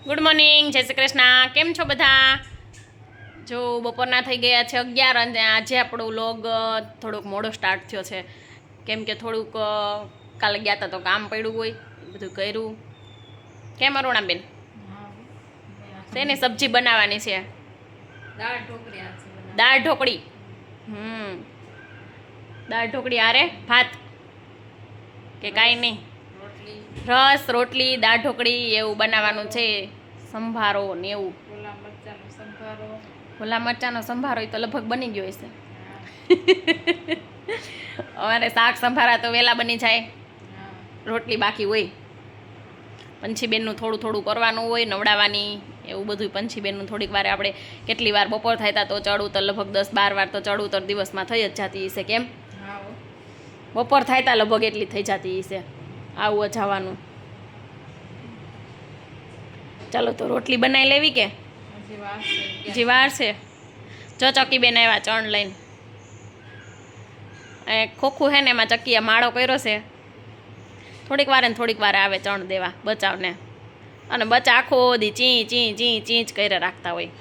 Good morning, જય શ્રી કૃષ્ણ. કેમ છો બધા? જો બપોરના થઈ ગયા છે 11 અને આજે આપણો વ્લોગ થોડોક મોડો સ્ટાર્ટ થયો છે. કેમ કે થોડુંક કાલે ગયા હતા તો કામ પડ્યું હોય, બધું કર્યું. કેમ અરુણાબેન? શેની સબ્જી બનાવવાની છે? દાળ ઢોકળી. દાળ ઢોકળી આરે ભાત કે કાંઈ નહીં? રસ, રોટલી, દાળ ઢોકળી એવું બનાવવાનું છે. સંભારો ને એવું. ઓલા મરચાંનો સંભારો તો લગભગ બની ગયો હશે. અમારે શાક સંભારા તો વહેલા બની જાય, રોટલી બાકી હોય. પંછીબેનનું થોડું થોડું કરવાનું હોય, નવડાવવાની એવું બધું. પંછીબેનનું થોડીક વાર આપણે કેટલી વાર બપોર થાય તો ચડવું તો લગભગ 10-12 વાર તો ચડવું તો દિવસમાં થઈ જ જતી હશે. કેમ બપોર થાય તા લગભગ એટલી થઈ જતી હશે આવું જવાનું. ચાલો તો રોટલી બનાવી લેવી કે હજી વાર છે? જો ચક્કી બેન આવ્યા ચણ લઈને. ખોખું છે ને એમાં ચક્કીએ માળો કર્યો છે. થોડીક વાર આવે ચણ દેવા બચાવને, અને બચા આખો દી ચી ચી ચી ચી જ કરી રાખતા હોય.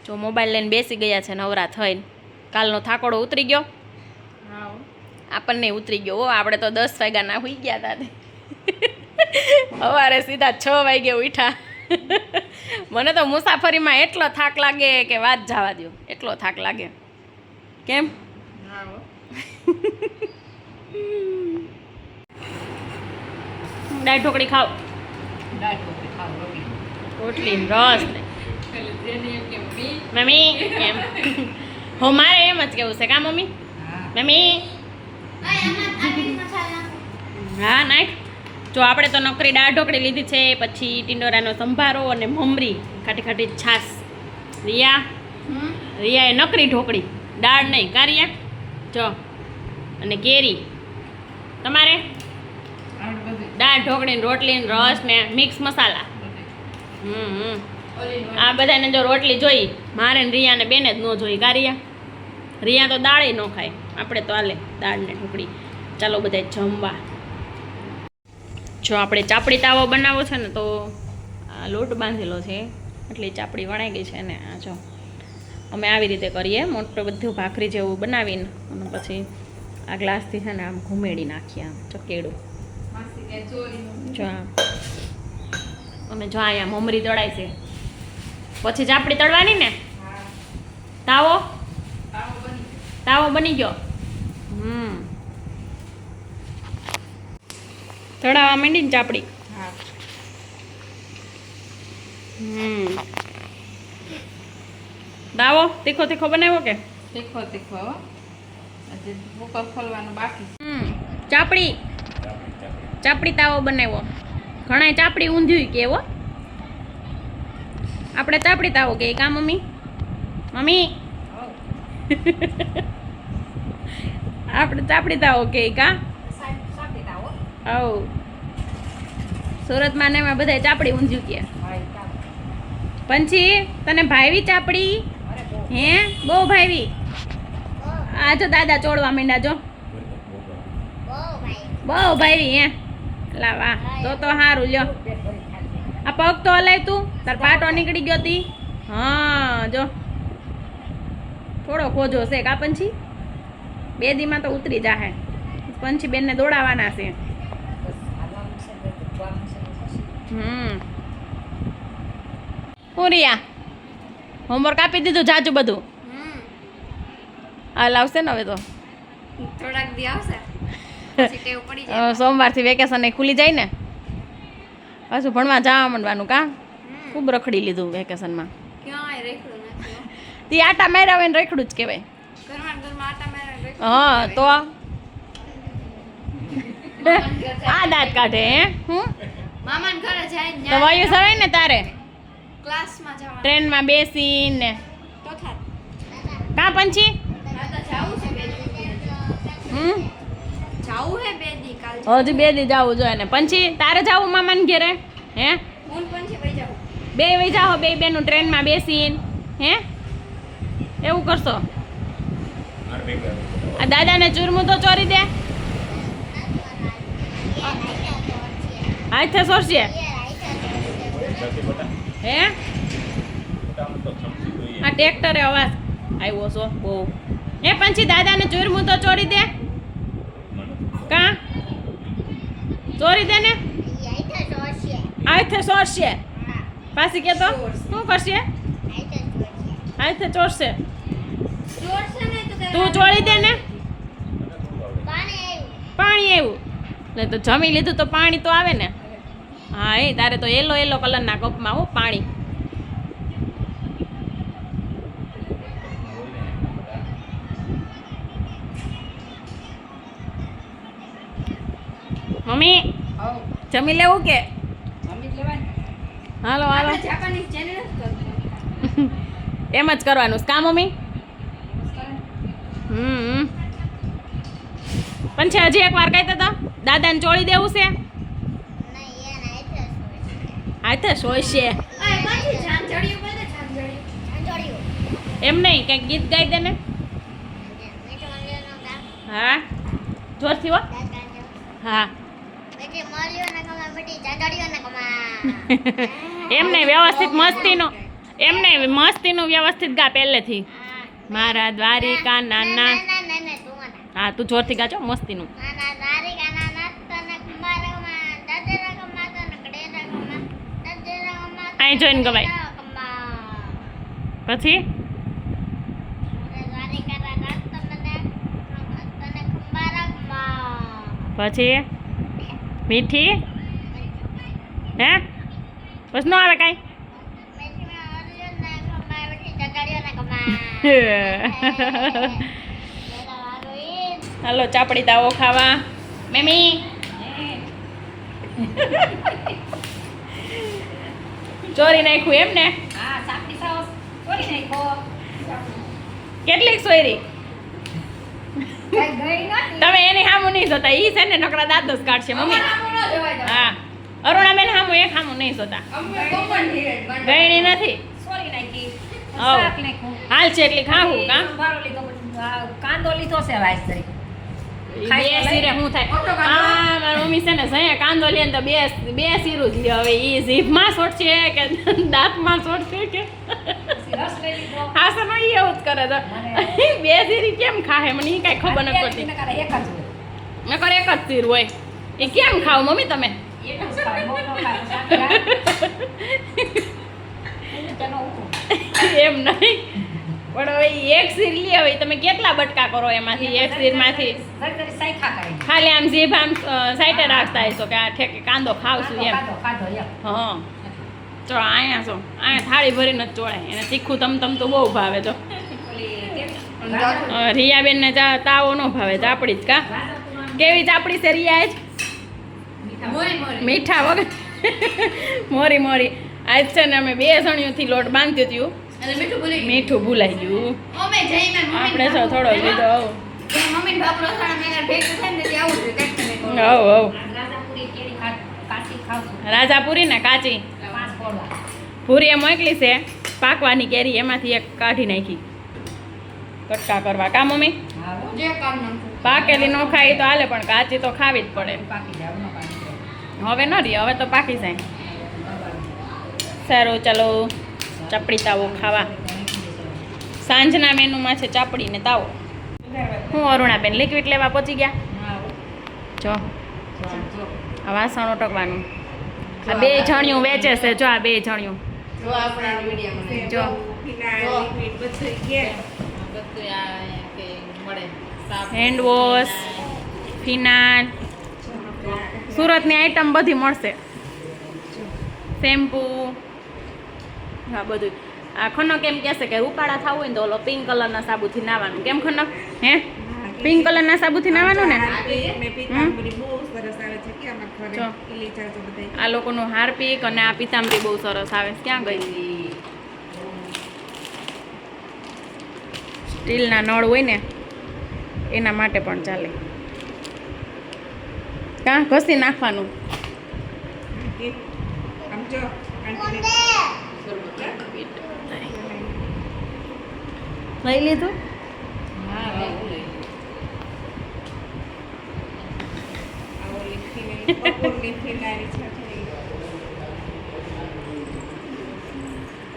જો મોબાઈલ લઈને બેસી ગયા છે નવરા થઈને. કાલનો થાકોડો ઉતરી ગયો? આપણને ઉતરી ગયો હો. આપણે તો 10 વાગ્યાના સુઈ ગયા હતા. સવારે સીધા 6 વાગે ઉઠ્યા. મને તો મુસાફરીમાં એટલો થાક લાગે કે વાત જવા દો, એટલો થાક લાગે. કેમ દાળ ઢોકળી ખાવ? રોટલી રસ મમ્મી એમ હો, મારે એમ જ કેવું છે. કા મમ્મી? મમ્મી હા નાખ. જો આપણે તો નકરી દાળ ઢોકળી લીધી છે, પછી ટિંડોરાનો સંભારો અને મમરી ખાટી ખાટી છાશ. રિયાએ નકરી ઢોકળી, દાળ નહીં. કા રિયા? જો અને કેરી. તમારે દાળ ઢોકળી, રોટલી, રસ ને મિક્સ મસાલા. આ બધાને જો રોટલી જોઈ, મારે ને રિયા ને બેને જ ન જોઈ. કા રિયા? રિયા તો દાળે ન ખાય, આપણે તો હાલે દાળ ને ઢોકળી. ચાલો બધા જમવા. જો આપણે ચાપડી તાવો બનાવો છે ને, તો આ લોટ બાંધેલો છે એટલે ચાપડી વણાઈ ગઈ છે ને. આ જો અમે આવી રીતે કરીએ, મોટું બધું ભાખરી જેવું બનાવીને અને પછી આ ગ્લાસથી છે ને આમ ઘૂમેડી નાખીએ, આમ ચકેડું. જો અને જો અહીંયા મમરી તળાય છે, પછી ચાપડી તળવાની ને. તાવો બની ગયો. તળાવવા માંડી ને ચાપડી. દાવો તીખો તીખો બનાવ્યો કે? તીખો હજી કુકર ખોલવાનું બાકી. ચાપડી તાવો બનાવ્યો. ઘણા ચાપડી ઊંધ્યું કે એવો. આપણે ચાપડી તાવો કે કા મમ્મી? આપણે ચાપડી તાવો કે કા? સુરતમાં ને એમાં બધા ચાપડી ઊંધ્યું કે. પંછી તને ભાવી ચાપડી? હે બહુ ભાવી. આ જો દાદા ચોડવા માંડ્યા. જો બહુ ભાવી. હે લા વાહ, તો સારું લ્યો. આ પગ તો હલાય તું, તાર પાટો નીકળી ગયો તી. હા જો થોડો ખોજો છે. કા પંછી? 2 દીમાં તો ઉતરી જાહે. પંછી બેનને દોડાવવાના છે. રિયા હોમવર્ક આપી દીધું જાજુ બધું? આ લાવશે ને હવે તો થોડાક દી આવશે, પછી ટેવ પડી જાય. સોમવારથી વેકેશન ખુલી જાય ને, પાછું ભણવા જવા માંડવાનું. કા ખૂબ રખડી લીધું વેકેશનમાં? ક્યાંય રેખડું નથી. તી આટા માર્યા હોય ને રેખડું જ કહેવાય. ઘરમાં આટા માર્યા રેખડું. હા તો આ દાંત કાઢે. હે હું મામાને ઘરે જાય તો વાયુ સવાય ને તારે ક્લાસમાં જવાનું, ટ્રેનમાં બેસીને. તો થાત. કા પંછી? હા તો જાવું છે 2 દી. જાવું હે 2 દી કાલ. હજી 2 દી જાવું જોઈએ ને. પંછી તારે જાવું મામાને ઘેરે? હે હું પંછી વઈ જાઉં. 2 વઈ જાઓ, 2 બેનું ટ્રેનમાં બેસીને. હે એવું કરશો? આ દાદાને ચૂરમું તો ચોરી દે. હાથે સોરશે. હે આ ટ્રેક્ટરે અવાજ આવ્યો છો બહુ એ પછી દાદાને ચૂરમું તો ચોરી દે કા ચોરી દે ને આથે ચોરશે પાછી કે તો શું કરશે આથે ચોરશે તું ચોરી દે ને પાણી આવ્યું ને તો જમી લીધું તો પાણી તો આવે ને હા એ તારે તો યલો યલો કલરના કપમાં હો પાણી મમ્મી જમી લેવું કે હાલો હાલો એમ જ કરવાનું કા મમ્મી પણ છે હજી એક વાર કહેતા હતા દાદાને ચોળી દેવું છે હાથે સોયશે એમ નહીં કંઈક ગીત ગાઈ દે ને હા જોરથી હો હા એમ નહીં વ્યવસ્થિત મસ્તીનું એમ નહીં મસ્તીનું વ્યવસ્થિત ગા પહેલેથી મારા દ્વારિકા નાના હા તું જોરથી ગાજો મસ્તીનું અહીં જોઈને ગવાય પછી પછી મીઠી હે બસ નો આવે કાંઈ હાલો ચાપડી દાવો ખાવા મેમી ચોરી નાખ્યું એમ ને કેટલીક સોયરી તમે એની સામું નહીં જોતા ઈ છે ને નકરા દાંત જ કાઢશે મમ્મી હા અરુણાબેન સામું એક સામું નહીં જોતા ગયણી નથી હાલ છે એટલી ખાવું કાંદો લીધો છે વાઈસ તરીકે બે સીરે શું થાય હા મારી મમ્મી છે ને જયા કાંદો લે તો બે સીરું જ લે હવે ઈ જીભમાં સોટશે કે દાંતમાં સોટશે કે હા સર ઈ એવું જ કરે તો બે સીરી કેમ ખાહે મને ઈ કાંઈ ખબર નથી પડતી નકર એક જ સીર હોય એ કેમ ખાવ મમ્મી તમે એમ નહીં પણ હવે એક સીર લે હવે તમે કેટલા બટકા કરો એમાંથી એક સીરમાંથી ખાલી આમ જીભ આમ સાઈડે રાખતા હશો કે આ ઠેકે કાંદો ખાવશું એમ હા ચલો અહીંયા છો અહીંયા થાળી ભરીને જ ચોળાય એને તીખું તમ તો બહુ ભાવે તો રિયાબેનને તાવો ન ભાવે ચાપડી જ કા કેવી ચાપડી છે રિયા જ મીઠા વગર મોરી મોરી આજ છે ને અમે 2 જણીઓથી લોટ બાંધ્યું હતું મીઠું ભૂલાઈ ગયું આપણે તો થોડો લીધો રાજાપુરી ને કાચી પૂરી મોકલી છે પાકવાની કેરી એમાંથી એક કાઢી નાખી કટકા કરવા કા મમ્મી પાકેલી ન ખાઈ તો હાલે પણ કાચી તો ખાવી જ પડે હવે ન રહી હવે તો પાકી જાય સારું ચાલો ચાપડી તાવો ખાવા સાંજના મેનુમાં છે ચાપડી ને તાવો હું અરુણાબેન લિક્વિડ લેવા પહોંચી ગયા જો આ વાસણ ટકવાનું આ 2 જણિયું વેચે છે જો આ 2 જણિયું જો હેન્ડ વોશ ફિનાલ સુરતની આઈટમ બધી મળશે શેમ્પૂ હા બધું આ ખનક એમ કહેશે કે ઉકાળા થવું હોય ને તો ઓલો પિંક કલરના સાબુથી નાવાનું કેમ ખનક હે પિંક કલરના સાબુથી નાવાનું ને આ લોકોનું હાર્પિક અને આ પિતાંબરી બહુ સરસ આવે છે ક્યાં ગઈ સ્ટીલના નળ હોય ને એના માટે પણ ચાલે કાં ઘસી નાખવાનું લઈ લીધું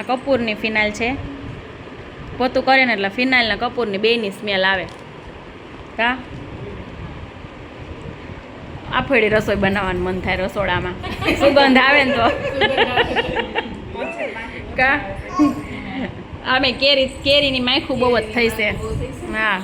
આ કપૂરની ફિનાઇલ છે. પોતું કરે ને એટલે ફિનાઇલ ને કપૂરની બેયની સ્મેલ આવે. કા આફેડી રસોઈ બનાવવાનું મન થાય રસોડામાં. સુગંધ આવે ને તો કા આમે કેરીની માખું બહુ જ થઈ છે. હા